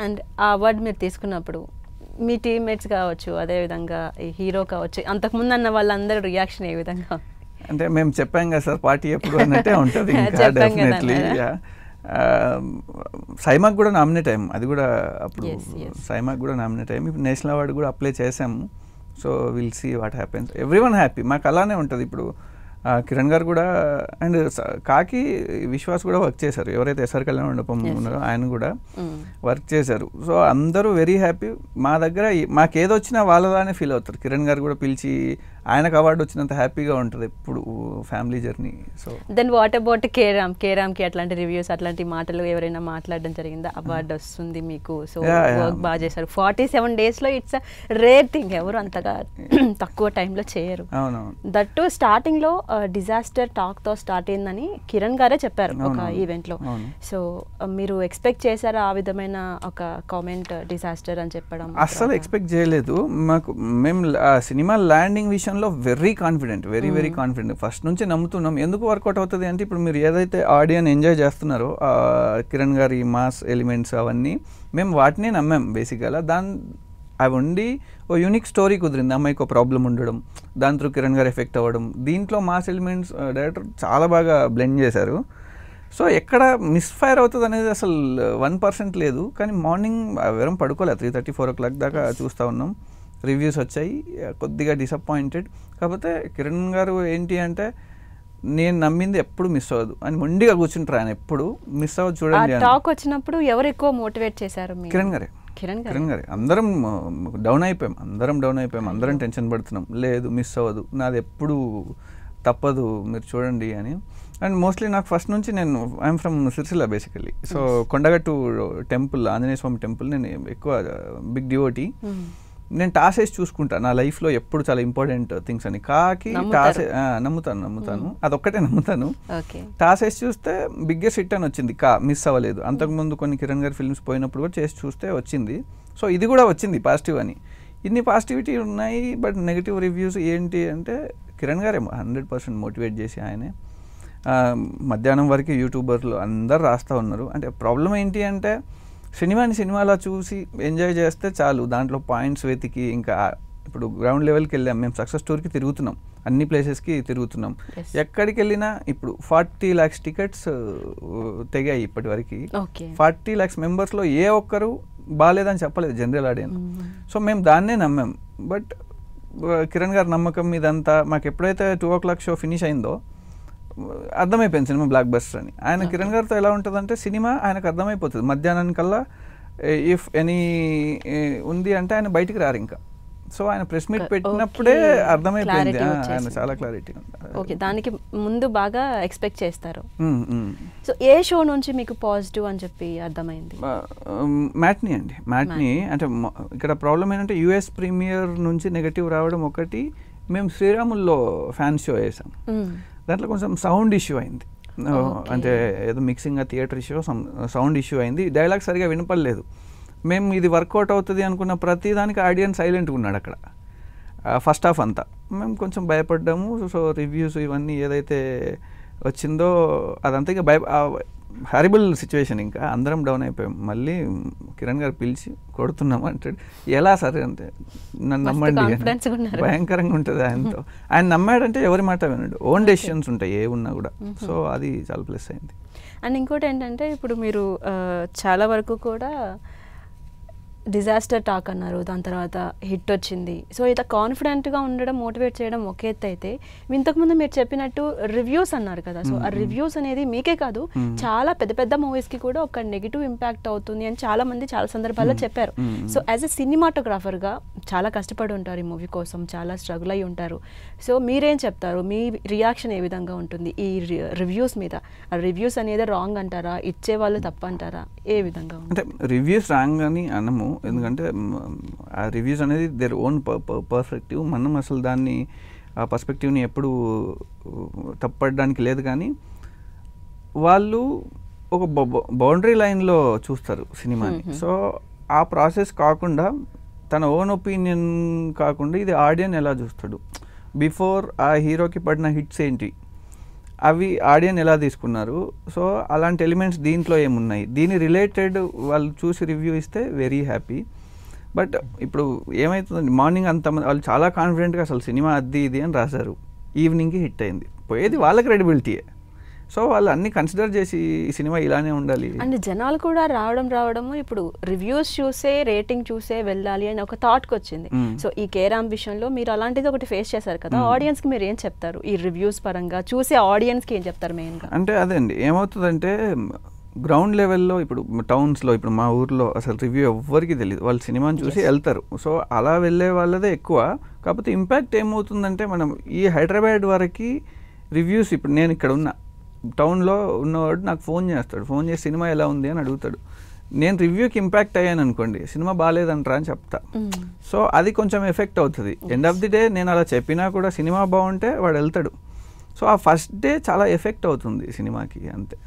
And ఆ award మీరు తీసుకున్నప్పుడు మీ టీమ్మేట్స్ కావచ్చు, అదేవిధంగా ఈ హీరో కావచ్చు, అంతకుముందు అన్న వాళ్ళందరూ రియాక్షన్ ఏ విధంగా? అంటే మేము చెప్పాం కదా సార్ పార్టీ ఎప్పుడు అన్నట్టే ఉంటుంది ఇంకా డెఫినెట్లీ. సైమాక్ కూడా నామినేట్ అయ్యాము, అది కూడా అప్పుడు సైమాక్ కూడా నామినేట్ అయ్యాము. ఇప్పుడు నేషనల్ అవార్డు కూడా అప్లై చేసాము. So will see what happens. Everyone happy, మాకు అలానే ఉంటుంది. ఇప్పుడు కిరణ్ గారు కూడా అండ్ కాకి విశ్వాస్ కూడా వర్క్ చేశారు, ఎవరైతే ఎస్ఆర్ కళ్యాణ మండపం ఉన్నారో ఆయన కూడా వర్క్ చేశారు. సో అందరూ వెరీ హ్యాపీ. మా దగ్గర మాకేదో వచ్చినా వాళ్ళలానే ఫీల్ అవుతారు. కిరణ్ గారు కూడా పిలిచి ఆయనకు అవార్డు వచ్చినంత హ్యాపీగా ఉంటుంది ఎప్పుడు family journey. So then what about కేరామ్కి అట్లాంటి రివ్యూస్, అట్లాంటి మాటలు ఎవరైనా మాట్లాడడం జరిగిందా? అవార్డు వస్తుంది మీకు, సో వర్క్ బాగా చేశారు. 47 daysలో ఇట్స్ రేర్ థింగ్, ఎవరు అంతగా తక్కువ టైంలో చేయరు. దట్ టు స్టార్టింగ్లో డిజాస్టర్ టాక్తో స్టార్ట్ అయిందని కిరణ్ గారే చెప్పారు ఒక ఈవెంట్లో. సో మీరు ఎక్స్పెక్ట్ చేశారా ఆ విధమైన ఒక కామెంట్, డిజాస్టర్ అని చెప్పడం? అస్సలు ఎక్స్పెక్ట్ చేయలేదు. మాకు మేము సినిమా ల్యాండింగ్ విషయంలో very confident, very confident. First నుంచి నమ్ముతున్నాం. ఎందుకు వర్కౌట్ అవుతుంది అంటే ఇప్పుడు మీరు ఏదైతే ఆడియన్స్ ఎంజాయ్ చేస్తున్నారో కిరణ్ గారి మాస్ ఎలిమెంట్స్ అవన్నీ మేము వాటిని నమ్మాం బేసిక్గా. అవి ఉండి ఓ యూనిక్ స్టోరీ కుదిరింది. అమ్మాయికి ఒక ప్రాబ్లం ఉండడం, దాని త్రూ కిరణ్ గారు ఎఫెక్ట్ అవ్వడం, దీంట్లో మాస్ ఎలిమెంట్స్ డైరెక్టర్ చాలా బాగా బ్లెండ్ చేశారు. సో ఎక్కడ మిస్ఫైర్ అవుతుంది అనేది అసలు 1% లేదు. కానీ మార్నింగ్ వెరం పడుకోలేదు, 3:30, 4 o'clock దాకా చూస్తూ ఉన్నాం. రివ్యూస్ వచ్చాయి, కొద్దిగా డిసప్పాయింటెడ్. కాకపోతే కిరణ్ గారు ఏంటి అంటే నేను నమ్మింది ఎప్పుడు మిస్ అవ్వదు అని మొండిగా కూర్చుంటారు ఆయన, ఎప్పుడు మిస్ అవ్వదు చూడండి. టాక్ వచ్చినప్పుడు ఎవరు ఎక్కువ మోటివేట్ చేశారు? కిరణ్ గారే. అందరం డౌన్ అయిపోయాం, అందరం టెన్షన్ పడుతున్నాం. లేదు మిస్ అవ్వదు, నాది ఎప్పుడు తప్పదు, మీరు చూడండి అని. అండ్ మోస్ట్లీ నాకు ఫస్ట్ నుంచి I'm from Sircilla basically. So Kondagattu temple, Anjaneya Swamy temple నేను ఎక్కువ బిగ్ డివోటీ. నేను టాస్ వేసి చూసుకుంటా నా లైఫ్లో ఎప్పుడు చాలా ఇంపార్టెంట్ థింగ్స్ అని. కాకి టాస్ నమ్ముతాను, అదొక్కటే నమ్ముతాను. టాస్ వేసి చూస్తే బిగ్గెస్ట్ హిట్ అని వచ్చింది, మిస్ అవ్వలేదు. అంతకుముందు కొన్ని కిరణ్ గారి ఫిల్మ్స్ పోయినప్పుడు కూడా చేసి చూస్తే వచ్చింది. సో ఇది కూడా వచ్చింది పాజిటివ్ అని. ఇన్ని పాజిటివిటీ ఉన్నాయి, బట్ నెగిటివ్ రివ్యూస్ ఏంటి అంటే కిరణ్ గారే 100% మోటివేట్ చేసి ఆయనే. మధ్యాహ్నం వరకు యూట్యూబర్లు అందరు రాస్తూ ఉన్నారు. అంటే ప్రాబ్లం ఏంటి అంటే సినిమాలా చూసి ఎంజాయ్ చేస్తే చాలు, దాంట్లో పాయింట్స్ వెతికి ఇంకా ఇప్పుడు గ్రౌండ్ లెవెల్కి వెళ్ళాం మేము. సక్సెస్ టూర్కి తిరుగుతున్నాం, అన్ని ప్లేసెస్కి తిరుగుతున్నాం. ఎక్కడికి వెళ్ళినా ఇప్పుడు 40 lakhs టికెట్స్ తెగాయి ఇప్పటి వరకు. 40 lakhs మెంబర్స్లో ఏ ఒక్కరు బాగాలేదని చెప్పలేదు జనరల్ ఆడియన్స్. సో మేము దాన్నే నమ్మాం. బట్ కిరణ్ గారి నమ్మకం ఇదంతా మాకు ఎప్పుడైతే 2 o'clock షో ఫినిష్ అయిందో అర్థమైపోయింది సినిమా బ్లాక్ బస్టర్ అని. ఆయన కిరణ్ గారితో ఎలా ఉంటుందంటే సినిమా ఆయనకు అర్థమైపోతుంది మధ్యాహ్నానికల్లా. ఇఫ్ ఎనీ ఉంది అంటే ఆయన బయటికి రారు ఇంకా. సో ఆయన ప్రెస్ మీట్ పెట్టినప్పుడే అర్థమైపోయింది, ఆయన చాలా క్లారిటీ ఉంది. ఓకే, దానికి ముందు బాగా ఎక్స్పెక్ట్ చేస్తారు. సో ఏ షో నుంచి మీకు పాజిటివ్ అని చెప్పి అర్థమైంది? మ్యాట్నీ అండి. మ్యాట్నీ అంటే ఇక్కడ ప్రాబ్లం ఏంటంటే యుఎస్ ప్రీమియర్ నుంచి నెగటివ్ రావడం ఒకటి. మేము శ్రీరాముల్లో ఫ్యాన్ షో వేసాం, దాంట్లో కొంచెం సౌండ్ ఇష్యూ అయింది. అంటే ఏదో mixing theatre issue, sound issue అయింది. డైలాగ్ సరిగా వినపడలేదు. మేము ఇది వర్కౌట్ అవుతుంది అనుకున్న ప్రతిదానికి ఆడియన్స్ సైలెంట్గా ఉన్నాడు అక్కడ ఫస్ట్ హాఫ్ అంతా. మేము కొంచెం భయపడ్డాము. సో రివ్యూస్ ఇవన్నీ ఏదైతే వచ్చిందో అదంతా ఇక హారిబుల్ సిచ్యువేషన్, ఇంకా అందరం డౌన్ అయిపోయాం. మళ్ళీ కిరణ్ గారు పిలిచి కొడుతున్నాము అంటాడు. ఎలా సరే అంటే నన్ను నమ్మండి, భయంకరంగా ఉంటుంది ఆయనతో. ఆయన నమ్మాడంటే ఎవరి మాట వినడు, ఓన్ డెసిషన్స్ ఉంటాయి ఏ ఉన్నా కూడా. సో అది చాలా ప్లస్ అయింది. అండ్ ఇంకోటి ఏంటంటే ఇప్పుడు మీరు చాలా వరకు కూడా డిజాస్టర్ టాక్ అన్నారు, దాని తర్వాత హిట్ వచ్చింది. సో ఇట్లా కాన్ఫిడెంట్గా ఉండడం, మోటివేట్ చేయడం ఒక ఎత్తు అయితే, ఇంతకుముందు మీరు చెప్పినట్టు రివ్యూస్ అన్నారు కదా. సో ఆ రివ్యూస్ అనేది మీకే కాదు, చాలా పెద్ద పెద్ద మూవీస్కి కూడా ఒక నెగిటివ్ ఇంపాక్ట్ అవుతుంది అని చాలా మంది చాలా సందర్భాల్లో చెప్పారు. సో యాజ్ ఎ సినిమాటోగ్రాఫర్గా చాలా కష్టపడి ఉంటారు ఈ మూవీ కోసం, చాలా స్ట్రగుల్ అయి ఉంటారు. సో మీరేం చెప్తారు? మీ రియాక్షన్ ఏ విధంగా ఉంటుంది ఈ రివ్యూస్ మీద? ఆ రివ్యూస్ అనేది రాంగ్ అంటారా, ఇచ్చేవాళ్ళు తప్పు అంటారా, ఏ విధంగా? అంటే రివ్యూస్ రాంగ్ అని అనము, ఎందుకంటే ఆ రివ్యూస్ అనేది దేర్ ఓన్ పర్స్పెక్టివ్. మనం అసలు దాన్ని ఆ పర్స్పెక్టివ్ని ఎప్పుడు తప్పడానికి లేదు. కానీ వాళ్ళు ఒక బౌండరీ లైన్లో చూస్తారు సినిమాని. సో ఆ ప్రాసెస్ కాకుండా తన ఓన్ ఒపీనియన్ కాకుండా ఇది ఆడియన్స్ ఎలా చూస్తాడు, బిఫోర్ ఆ హీరోకి పడిన హిట్స్ ఏంటి, అవి ఆడియన్స్ ఎలా తీసుకున్నారు, సో అలాంటి ఎలిమెంట్స్ దీంట్లో ఏమున్నాయి, దీని రిలేటెడ్ వాళ్ళు చూసి రివ్యూ ఇస్తే వెరీ హ్యాపీ. బట్ ఇప్పుడు ఏమవుతుందండి, మార్నింగ్ అంతమంది వాళ్ళు చాలా కాన్ఫిడెంట్గా అసలు సినిమా అది ఇది అని రాశారు, ఈవినింగ్కి హిట్ అయింది, పోయేది వాళ్ళ క్రెడిబిలిటీయే. సో వాళ్ళు అన్ని కన్సిడర్ చేసి ఈ సినిమా ఇలానే ఉండాలి. అండ్ జనాలు కూడా రావడము ఇప్పుడు రివ్యూస్ చూసే రేటింగ్ చూసే వెళ్ళాలి అని ఒక థాట్కి వచ్చింది. సో ఈ కేరామ్ విషయంలో మీరు అలాంటిది ఒకటి ఫేస్ చేశారు కదా, ఆడియన్స్కి మీరు ఏం చెప్తారు ఈ రివ్యూస్ పరంగా చూసే ఆడియన్స్కి ఏం చెప్తారు మెయిన్గా? అంటే అదే అండి, ఏమవుతుందంటే గ్రౌండ్ లెవెల్లో ఇప్పుడు టౌన్స్లో ఇప్పుడు మా ఊర్లో అసలు రివ్యూ ఎవ్వరికి తెలియదు, వాళ్ళు సినిమాని చూసి వెళ్తారు. సో అలా వెళ్ళే వాళ్ళదే ఎక్కువ. కాకపోతే ఇంపాక్ట్ ఏమవుతుందంటే మనం ఈ హైదరాబాద్ వరకు రివ్యూస్, ఇప్పుడు నేను ఇక్కడ ఉన్న టౌన్లో ఉన్నవాడు నాకు ఫోన్ చేస్తాడు, ఫోన్ చేసి సినిమా ఎలా ఉంది అని అడుగుతాడు. నేను రివ్యూకి ఇంపాక్ట్ అయ్యాను అనుకోండి, సినిమా బాగాలేదంటారా అని చెప్తా. సో అది కొంచెం ఎఫెక్ట్ అవుతుంది. ఎండ్ ఆఫ్ ది డే నేను అలా చెప్పినా కూడా సినిమా బాగుంటే వాడు వెళ్తాడు. సో ఆ ఫస్ట్ డే చాలా ఎఫెక్ట్ అవుతుంది సినిమాకి, అంతే.